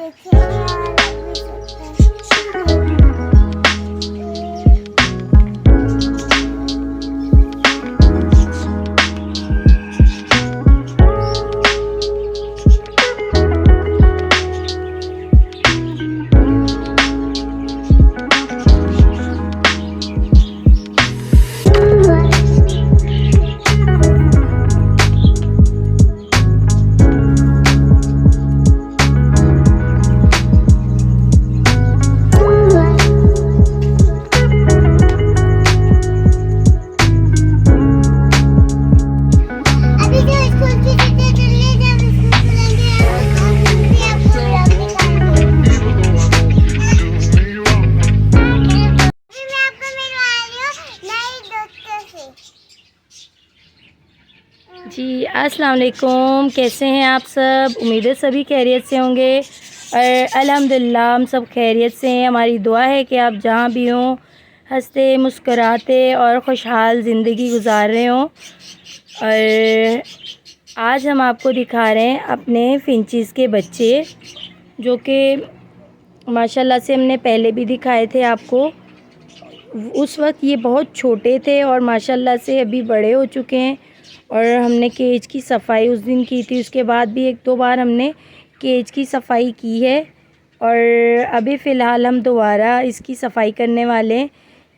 देखेंगे और लग भी सकते हैं। अभी जो स्कूल की छुट्टियां चल रही है, जब स्कूल खुलेंगे हम भी आपको ब्लॉग दिखाएंगे। अभी मैं आपको मिलवा रही हूँ नए दोस्तों से। जी अस्सलाम वालेकुम, कैसे हैं आप सब? उम्मीद है सभी खैरियत से होंगे और अल्हम्दुलिल्लाह हम सब खैरियत से हैं। हमारी दुआ है कि आप जहाँ भी हों हंसते मुस्कराते और खुशहाल ज़िंदगी गुजार रहे हों। और आज हम आपको दिखा रहे हैं अपने फिंचीज़ के बच्चे, जो कि माशाल्लाह से हमने पहले भी दिखाए थे आपको। उस वक्त ये बहुत छोटे थे और माशाल्लाह से अभी बड़े हो चुके हैं। और हमने केज की सफाई उस दिन की थी, उसके बाद भी एक दो बार हमने केज की सफाई की है। और अभी फ़िलहाल हम दोबारा इसकी सफाई करने वाले हैं,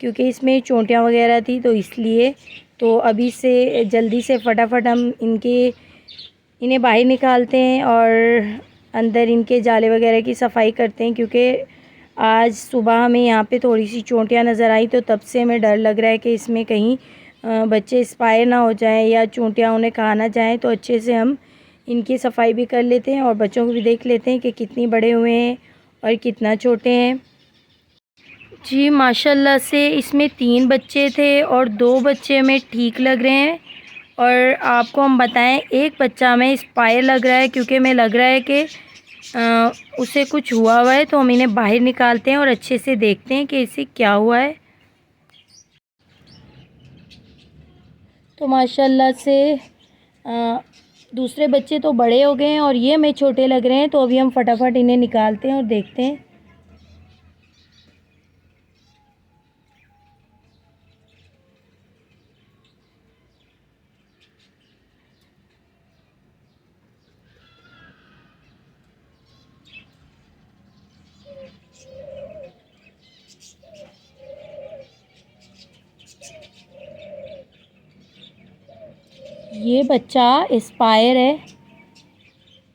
क्योंकि इसमें चोंटियाँ वगैरह थी, तो इसलिए तो अभी से जल्दी से फटाफट हम इन्हें बाहर निकालते हैं और अंदर इनके जाले वगैरह की सफाई करते हैं। क्योंकि आज सुबह हमें यहाँ पे थोड़ी सी चोंटियाँ नज़र आई, तो तब से हमें डर लग रहा है कि इसमें कहीं बच्चे एक्सपायर ना हो जाएं या चोंटियाँ उन्हें खा ना जाएं। तो अच्छे से हम इनकी सफाई भी कर लेते हैं और बच्चों को भी देख लेते हैं कि कितनी बड़े हुए हैं और कितना छोटे हैं। जी माशाल्लाह से इसमें 3 बच्चे थे और 2 बच्चे हमें ठीक लग रहे हैं। और आपको हम बताएं, एक बच्चा हमें एक्सपायर लग रहा है, क्योंकि हमें लग रहा है कि उसे कुछ हुआ है। तो हम इन्हें बाहर निकालते हैं और अच्छे से देखते हैं कि इसे क्या हुआ है। तो माशाल्लाह से दूसरे बच्चे तो बड़े हो गए हैं और ये हमें छोटे लग रहे हैं। तो अभी हम फटाफट इन्हें निकालते हैं और देखते हैं। ये बच्चा एक्सपायर है,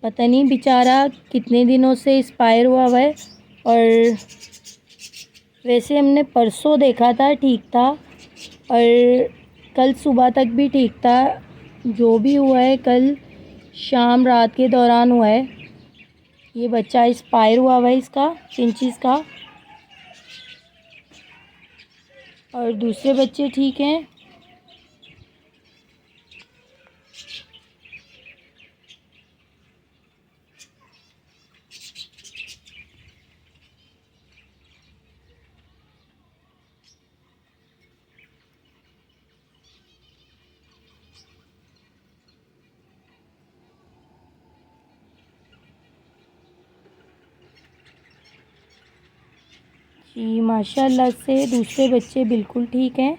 पता नहीं बेचारा कितने दिनों से एक्सपायर हुआ है। और वैसे हमने परसों देखा था, ठीक था, और कल सुबह तक भी ठीक था। जो भी हुआ है कल शाम रात के दौरान हुआ है। ये बच्चा एक्सपायर हुआ है इसका, फिंचीज़ का। और दूसरे बच्चे ठीक हैं। जी माशाल्लाह से दूसरे बच्चे बिल्कुल ठीक हैं।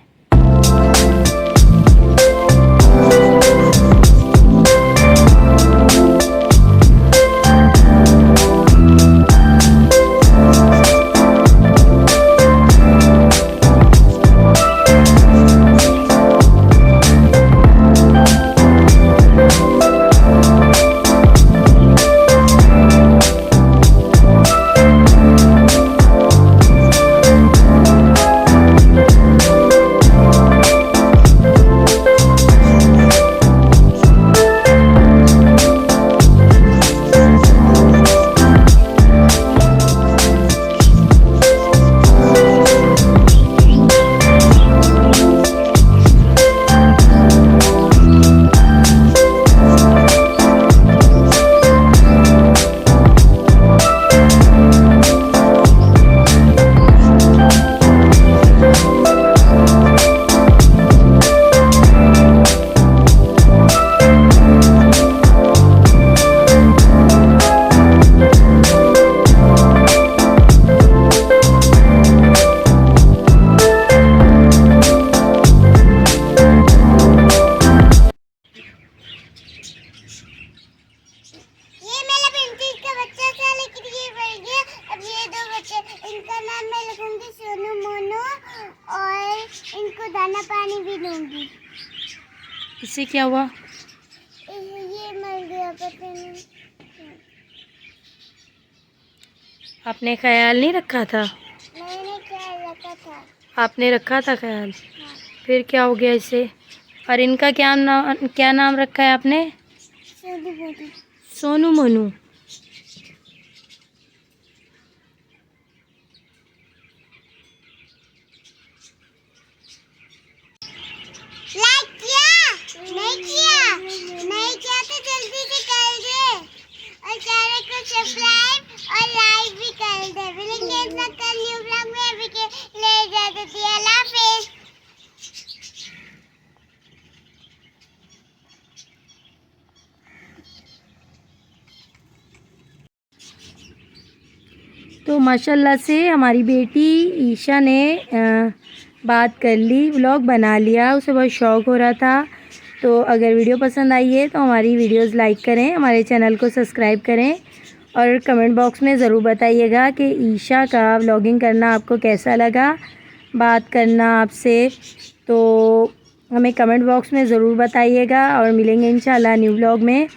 इससे क्या हुआ? ये मर गया, पता नहीं। आपने ख्याल नहीं रखा था? मैंने ख्याल रखा था। आपने रखा था ख्याल, हाँ। फिर क्या हो गया इसे? और इनका क्या नाम रखा है आपने? सोनू मोनू। सोनू मोनू। लाइक किया? नहीं किया तो जल्दी से कर दे और चैनल को सब्सक्राइब और लाइक भी कर दे। मिलेंगे एक साथ कल न्यू ब्लॉग में। अभी के लिए इजाजत दीजिए। अल्लाह हाफिज़। तो माशाल्लाह से हमारी बेटी ईशा ने बात कर ली, व्लॉग बना लिया। उसे बहुत शौक़ हो रहा था। तो अगर वीडियो पसंद आई है तो हमारी वीडियोस लाइक करें, हमारे चैनल को सब्सक्राइब करें और कमेंट बॉक्स में ज़रूर बताइएगा कि ईशा का व्लॉगिंग करना आपको कैसा लगा, बात करना आपसे। तो हमें कमेंट बॉक्स में ज़रूर बताइएगा और मिलेंगे इंशाल्लाह न्यू व्लॉग में।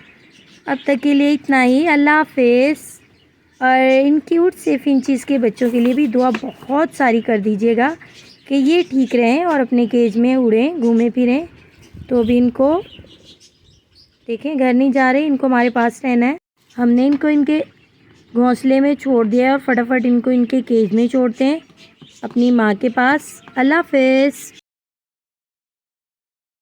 अब तक के लिए इतना ही। अल्लाह हाफिज़। और इन क्यूट से फिंचीज़ के बच्चों के लिए भी दुआ बहुत सारी कर दीजिएगा कि ये ठीक रहें और अपने केज में उड़ें, घूमें फिरें। तो अभी इनको देखें, घर नहीं जा रहे, इनको हमारे पास रहना है। हमने इनको इनके घोंसले में छोड़ दिया है और फटाफट इनको इनके केज में छोड़ते हैं अपनी माँ के पास। अल्लाह हाफिज़।